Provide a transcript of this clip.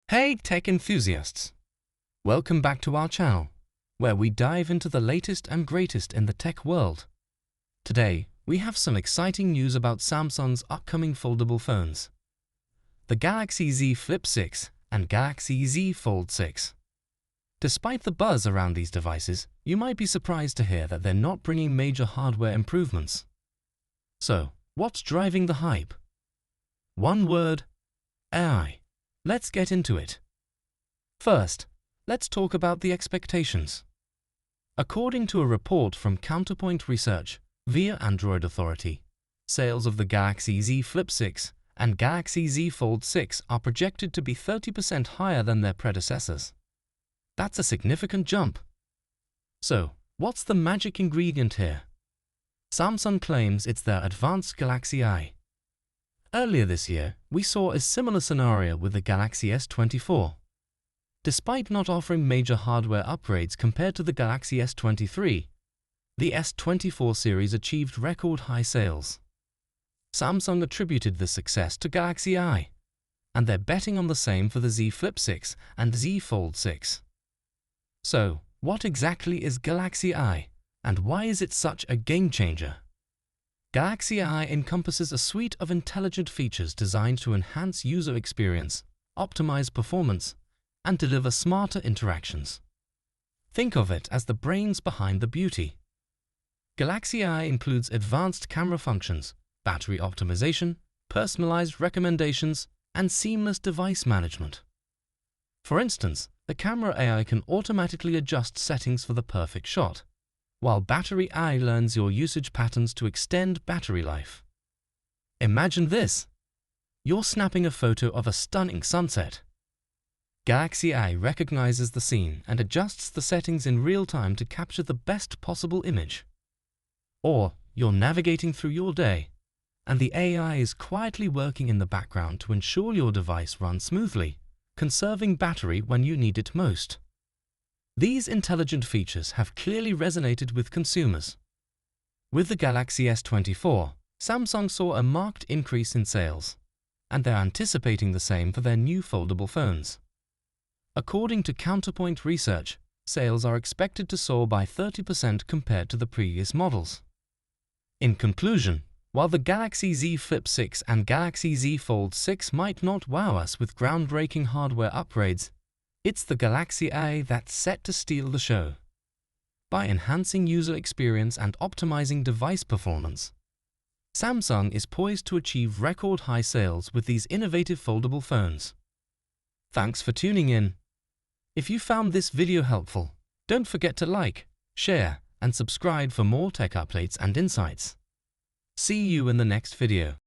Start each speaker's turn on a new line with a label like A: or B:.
A: Hey tech enthusiasts! Welcome back to our channel, where we dive into the latest and greatest in the tech world. Today, we have some exciting news about Samsung's upcoming foldable phones, the Galaxy Z Flip 6 and Galaxy Z Fold 6. Despite the buzz around these devices, you might be surprised to hear that they're not bringing major hardware improvements. So, what's driving the hype? One word: AI. Let's get into it. First, let's talk about the expectations. According to a report from Counterpoint Research via Android Authority, sales of the Galaxy Z Flip 6 and Galaxy Z Fold 6 are projected to be 30% higher than their predecessors. That's a significant jump. So, what's the magic ingredient here? Samsung claims it's their advanced Galaxy Eye. Earlier this year, we saw a similar scenario with the Galaxy S24. Despite not offering major hardware upgrades compared to the Galaxy S23, the S24 series achieved record high sales. Samsung attributed this success to Galaxy Eye, and they're betting on the same for the Z Flip 6 and Z Fold 6. So, what exactly is Galaxy Eye, and why is it such a game-changer? Galaxy Eye encompasses a suite of intelligent features designed to enhance user experience, optimize performance, and deliver smarter interactions. Think of it as the brains behind the beauty. Galaxy Eye includes advanced camera functions, battery optimization, personalized recommendations, and seamless device management. For instance, the camera AI can automatically adjust settings for the perfect shot, while Battery Eye learns your usage patterns to extend battery life. Imagine this: you're snapping a photo of a stunning sunset. Galaxy Eye recognizes the scene and adjusts the settings in real time to capture the best possible image. Or you're navigating through your day, and the AI is quietly working in the background to ensure your device runs smoothly, conserving battery when you need it most. These intelligent features have clearly resonated with consumers. With the Galaxy S24, Samsung saw a marked increase in sales, and they're anticipating the same for their new foldable phones. According to Counterpoint Research, sales are expected to soar by 30% compared to the previous models. In conclusion, while the Galaxy Z Flip 6 and Galaxy Z Fold 6 might not wow us with groundbreaking hardware upgrades, it's the Galaxy Eye that's set to steal the show. By enhancing user experience and optimizing device performance, Samsung is poised to achieve record high sales with these innovative foldable phones. Thanks for tuning in. If you found this video helpful, don't forget to like, share, and subscribe for more tech updates and insights. See you in the next video.